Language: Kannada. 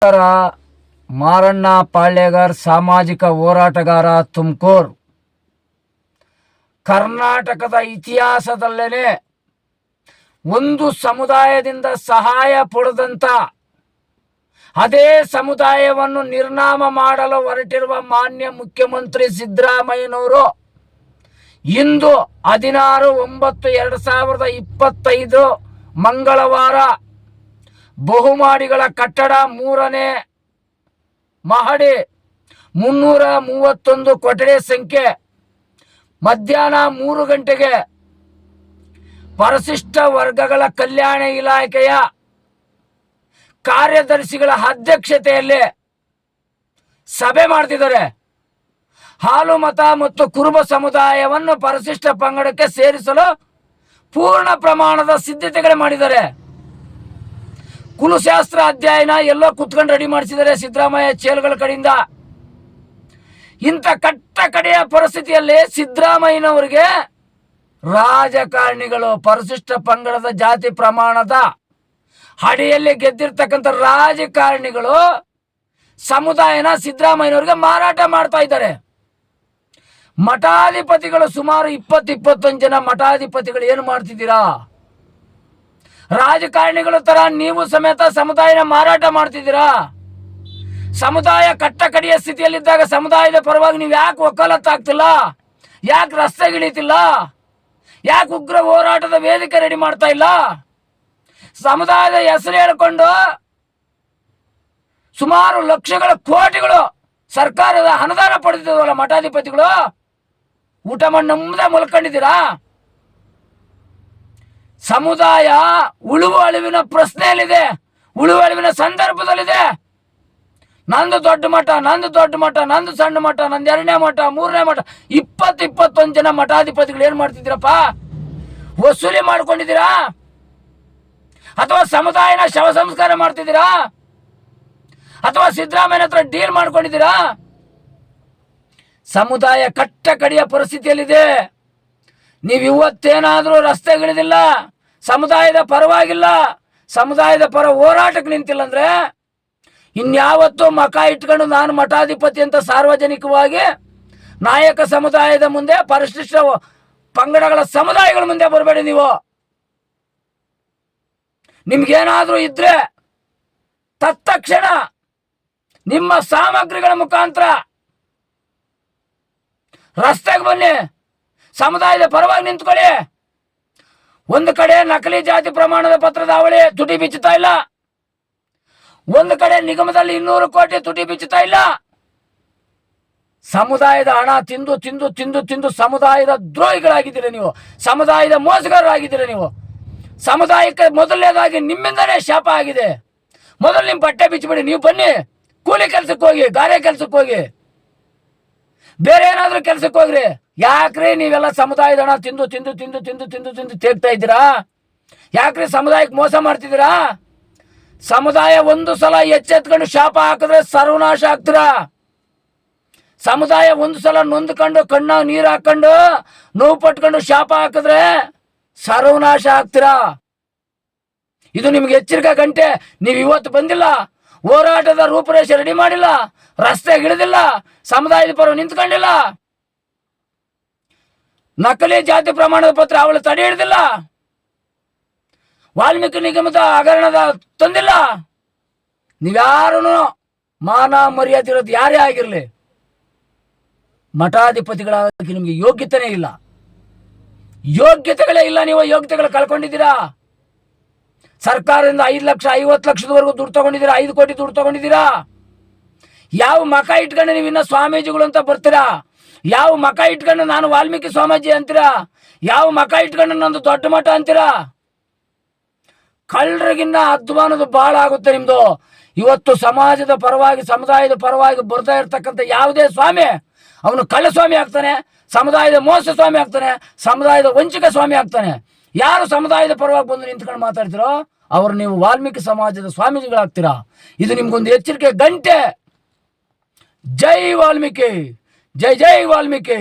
ನಮಸ್ಕಾರ. ಮಾರಣ್ಣ ಪಾಳ್ಯಗಾರ್, ಸಾಮಾಜಿಕ ಹೋರಾಟಗಾರ, ತುಮಕೂರು. ಕರ್ನಾಟಕದ ಇತಿಹಾಸದಲ್ಲೇನೆ ಒಂದು ಸಮುದಾಯದಿಂದ ಸಹಾಯ ಪಡೆದಂತ, ಅದೇ ಸಮುದಾಯವನ್ನು ನಿರ್ನಾಮ ಮಾಡಲು ಹೊರಟಿರುವ ಮಾನ್ಯ ಮುಖ್ಯಮಂತ್ರಿ ಸಿದ್ದರಾಮಯ್ಯನವರು ಇಂದು 16/9/2025 ಮಂಗಳವಾರ ಬಹುಮಹಡಿಗಳ ಕಟ್ಟಡ 3ನೇ ಮಹಡಿ 331 ಕೊಠಡಿ ಸಂಖ್ಯೆ ಮಧ್ಯಾಹ್ನ 3 ಗಂಟೆಗೆ ಪರಿಶಿಷ್ಟ ವರ್ಗಗಳ ಕಲ್ಯಾಣ ಇಲಾಖೆಯ ಕಾರ್ಯದರ್ಶಿಗಳ ಅಧ್ಯಕ್ಷತೆಯಲ್ಲಿ ಸಭೆ ಮಾಡ್ತಿದ್ದಾರೆ. ಹಾಲು ಮತ ಮತ್ತು ಕುರುಬ ಸಮುದಾಯವನ್ನು ಪರಿಶಿಷ್ಟ ಪಂಗಡಕ್ಕೆ ಸೇರಿಸಲು ಪೂರ್ಣ ಪ್ರಮಾಣದ ಸಿದ್ಧತೆಗಳು ಮಾಡಿದ್ದಾರೆ. ಕುಲಶಾಸ್ತ್ರ ಅಧ್ಯಯನ ಎಲ್ಲೋ ಕುತ್ಕೊಂಡು ರೆಡಿ ಮಾಡಿಸಿದ್ದಾರೆ ಸಿದ್ದರಾಮಯ್ಯ ಚೇಲುಗಳ ಕಡೆಯಿಂದ. ಇಂಥ ಕಟ್ಟ ಕಡೆಯ ಪರಿಸ್ಥಿತಿಯಲ್ಲಿ ಸಿದ್ದರಾಮಯ್ಯನವರಿಗೆ ರಾಜಕಾರಣಿಗಳು ಪರಿಶಿಷ್ಟ ಪಂಗಡದ ಜಾತಿ ಪ್ರಮಾಣದ ಅಡಿಯಲ್ಲಿ ಗೆದ್ದಿರ್ತಕ್ಕಂಥ ರಾಜಕಾರಣಿಗಳು ಸಮುದಾಯನ ಸಿದ್ದರಾಮಯ್ಯನವರಿಗೆ ಮಾರಾಟ ಮಾಡ್ತಾ ಇದ್ದಾರೆ. ಮಠಾಧಿಪತಿಗಳು ಸುಮಾರು 20-21 ಜನ ಮಠಾಧಿಪತಿಗಳು ಏನು ಮಾಡ್ತಿದ್ದೀರಾ? ರಾಜಕಾರಣಿಗಳ ತರ ನೀವು ಸಮೇತ ಸಮುದಾಯನ ಮಾರಾಟ ಮಾಡ್ತಿದ್ದೀರಾ. ಸಮುದಾಯ ಕಟ್ಟ ಕಡೆಯ ಸ್ಥಿತಿಯಲ್ಲಿದ್ದಾಗ ಸಮುದಾಯದ ಪರವಾಗಿ ನೀವು ಯಾಕೆ ವಕಾಲತ್ತಾಗ್ತಿಲ್ಲ? ಯಾಕೆ ರಸ್ತೆಗಿಳಿತಿಲ್ಲ? ಯಾಕೆ ಉಗ್ರ ಹೋರಾಟದ ವೇದಿಕೆ ರೆಡಿ ಮಾಡ್ತಾ ಇಲ್ಲ? ಸಮುದಾಯದ ಹೆಸರು ಹೇಳಿಕೊಂಡು ಸುಮಾರು ಲಕ್ಷಗಳ ಕೋಟಿಗಳು ಸರ್ಕಾರದ ಅನುದಾನ ಪಡೆದಿದ್ದವಲ್ಲ ಮಠಾಧಿಪತಿಗಳು, ಊಟ ಮಾಡಿ ನಮ್ಮದೇ ಮಲ್ಕೊಂಡಿದ್ದೀರಾ? ಸಮುದಾಯ ಉಳುವ ಅಳಿವಿನ ಪ್ರಶ್ನೆಯಲ್ಲಿದೆ, ಉಳುವ ಅಳಿವಿನ ಸಂದರ್ಭದಲ್ಲಿದೆ. ನಂದು ದೊಡ್ಡ ಮಠ, ನಂದು ದೊಡ್ಡ ಮಠ, ನಂದು ಸಣ್ಣ ಮಠ, ನಂದು 2ನೇ ಮಠ, 3ನೇ ಮಠ, 20-21 ಜನ ಮಠಾಧಿಪತಿಗಳು ಏನ್ ಮಾಡ್ತಿದ್ದೀರಪ್ಪ? ವಸೂಲಿ ಮಾಡ್ಕೊಂಡಿದ್ದೀರಾ ಅಥವಾ ಸಮುದಾಯನ ಶವ ಸಂಸ್ಕಾರ ಮಾಡ್ತಿದ್ದೀರಾ ಅಥವಾ ಸಿದ್ದರಾಮಯ್ಯನ ಹತ್ರ ಡೀಲ್ ಮಾಡ್ಕೊಂಡಿದ್ದೀರಾ? ಸಮುದಾಯ ಕಟ್ಟ ಕಡೆಯ ಪರಿಸ್ಥಿತಿಯಲ್ಲಿದೆ. ನೀವು ಇವತ್ತೇನಾದ್ರೂ ರಸ್ತೆಗಿಳಿದಿಲ್ಲ, ಸಮುದಾಯದ ಪರವಾಗಿಲ್ಲ, ಸಮುದಾಯದ ಪರ ಹೋರಾಟಕ್ಕೆ ನಿಂತಿಲ್ಲ ಅಂದ್ರೆ ಇನ್ಯಾವತ್ತೂ ಮಕ ಇಟ್ಕೊಂಡು ನಾನು ಮಠಾಧಿಪತಿ ಅಂತ ಸಾರ್ವಜನಿಕವಾಗಿ ನಾಯಕ ಸಮುದಾಯದ ಮುಂದೆ, ಪರಿಶಿಷ್ಟ ಪಂಗಡಗಳ ಸಮುದಾಯಗಳ ಮುಂದೆ ಬರಬೇಡಿ. ನೀವು ನಿಮ್ಗೇನಾದ್ರೂ ಇದ್ರೆ ತತ್ಕ್ಷಣ ನಿಮ್ಮ ಸಾಮಗ್ರಿಗಳ ಮುಖಾಂತರ ರಸ್ತೆಗೆ ಬನ್ನಿ, ಸಮುದಾಯದ ಪರವಾಗಿ ನಿಂತ್ಕೊಳ್ಳಿ. ಒಂದು ಕಡೆ ನಕಲಿ ಜಾತಿ ಪ್ರಮಾಣದ ಪತ್ರದ ಅವಳಿ ತುಟಿ ಬಿಚ್ಚುತ್ತಾ ಇಲ್ಲ, ಒಂದು ಕಡೆ ನಿಗಮದಲ್ಲಿ 200 ಕೋಟಿ ತುಟಿ ಬಿಚ್ಚುತ್ತಾ ಇಲ್ಲ. ಸಮುದಾಯದ ಹಣ ತಿಂದು ತಿಂದು ತಿಂದು ತಿಂದು ಸಮುದಾಯದ ದ್ರೋಹಿಗಳಾಗಿದ್ದೀರಿ ನೀವು, ಸಮುದಾಯದ ಮೋಸಗಾರರಾಗಿದ್ದೀರಿ ನೀವು. ಸಮುದಾಯಕ್ಕೆ ಮೊದಲನೇದಾಗಿ ನಿಮ್ಮಿಂದನೇ ಶಾಪ ಆಗಿದೆ. ಮೊದಲು ನಿಮ್ಮ ಬಟ್ಟೆ ಬಿಚ್ಚಿಬಿಡಿ, ನೀವು ಬನ್ನಿ, ಕೂಲಿ ಕೆಲ್ಸಕ್ಕೆ ಹೋಗಿ, ಗಾರೆ ಕೆಲ್ಸಕ್ಕೆ ಹೋಗಿ, ಬೇರೆ ಏನಾದ್ರೂ ಕೆಲ್ಸಕ್ಕೆ ಹೋಗ್ರಿ. ಯಾಕ್ರಿ ನೀವೆಲ್ಲ ಸಮುದಾಯದ ಹಣ ತಿಂದು ತಿಂದು ತಿಂದು ತಿಂದು ತಿಂದು ತಿಂದು ತೇಗ್ತಾ ಇದ್ದೀರಾ? ಯಾಕ್ರಿ ಸಮುದಾಯಕ್ಕೆ ಮೋಸ ಮಾಡ್ತಿದ್ದೀರಾ? ಸಮುದಾಯ ಒಂದು ಸಲ ಎಚ್ಚೆತ್ಕೊಂಡು ಶಾಪ ಹಾಕಿದ್ರೆ ಸರ್ವನಾಶ ಆಗ್ತೀರಾ. ಸಮುದಾಯ ಒಂದು ಸಲ ನೊಂದ್ಕೊಂಡು ಕಣ್ಣಾಗ ನೀರು ಹಾಕೊಂಡು ನೋವು ಪಟ್ಕೊಂಡು ಶಾಪ ಹಾಕಿದ್ರೆ ಸರ್ವನಾಶ ಆಗ್ತೀರಾ. ಇದು ನಿಮ್ಗೆ ಎಚ್ಚರಿಕೆ ಗಂಟೆ. ನೀವು ಇವತ್ತು ಬಂದಿಲ್ಲ, ಹೋರಾಟದ ರೂಪರೇಷೆ ರೆಡಿ ಮಾಡಿಲ್ಲ, ರಸ್ತೆಗಿಳಿದಿಲ್ಲ, ಸಮುದಾಯದ ಪರ ನಿಂತ್ಕೊಂಡಿಲ್ಲ, ನಕಲಿ ಜಾತಿ ಪ್ರಮಾಣದ ಪತ್ರ ಅವಳು ತಡೆ ಹಿಡಿದಿಲ್ಲ, ವಾಲ್ಮೀಕಿ ನಿಗಮದ ಹಗರಣದ ತಂದಿಲ್ಲ, ನೀವ್ಯಾರೂ ಮಾನ ಮರ್ಯಾದೆ ಇರೋದು ಯಾರೇ ಆಗಿರಲಿ ಮಠಾಧಿಪತಿಗಳಾಗಿ ನಿಮ್ಗೆ ಯೋಗ್ಯತೆನೇ ಇಲ್ಲ, ಯೋಗ್ಯತೆಗಳೇ ಇಲ್ಲ. ನೀವು ಯೋಗ್ಯತೆಗಳು ಕಳ್ಕೊಂಡಿದ್ದೀರಾ. ಸರ್ಕಾರದಿಂದ 5 ಲಕ್ಷ 50 ಲಕ್ಷದವರೆಗೂ ದುಡ್ಡು ತಗೊಂಡಿದ್ದೀರಾ, 5 ಕೋಟಿ ದುಡ್ಡು ತಗೊಂಡಿದ್ದೀರಾ. ಯಾವ ಮಕ ಇಟ್ಕೊಂಡು ನೀವು ಇನ್ನ ಸ್ವಾಮೀಜಿಗಳು ಅಂತ ಬರ್ತೀರಾ? ಯಾವ ಮಕ ಇಟ್ಕೊಂಡು ನಾನು ವಾಲ್ಮೀಕಿ ಸ್ವಾಮೀಜಿ ಅಂತೀರಾ? ಯಾವ ಮಕ ಇಟ್ಕೊಂಡು ನಂದು ದೊಡ್ಡ ಮಠ ಅಂತೀರಾ? ಕಳ್ಳರಿಗಿನ್ನ ಅಧ್ವಾನದು ಬಹಳ ಆಗುತ್ತೆ ನಿಮ್ದು. ಇವತ್ತು ಸಮಾಜದ ಪರವಾಗಿ, ಸಮುದಾಯದ ಪರವಾಗಿ ಬರ್ತಾ ಇರ್ತಕ್ಕಂಥ ಯಾವುದೇ ಸ್ವಾಮಿ ಅವನು ಕಳ್ಳ ಸ್ವಾಮಿ ಆಗ್ತಾನೆ, ಸಮುದಾಯದ ಮೋಸ ಸ್ವಾಮಿ ಆಗ್ತಾನೆ, ಸಮುದಾಯದ ವಂಚಿಕ ಸ್ವಾಮಿ ಆಗ್ತಾನೆ. ಯಾರು ಸಮುದಾಯದ ಪರವಾಗಿ ಬಂದು ನಿಂತ್ಕೊಂಡು ಮಾತಾಡ್ತಿರೋ ಅವರು ನೀವು ವಾಲ್ಮೀಕಿ ಸಮಾಜದ ಸ್ವಾಮೀಜಿಗಳಾಗ್ತೀರಾ. ಇದು ನಿಮ್ಗೊಂದು ಎಚ್ಚರಿಕೆ ಗಂಟೆ. ಜೈ ವಾಲ್ಮೀಕಿ, ಜೈ ಜೈ ವಾಲ್ಮೀಕಿ.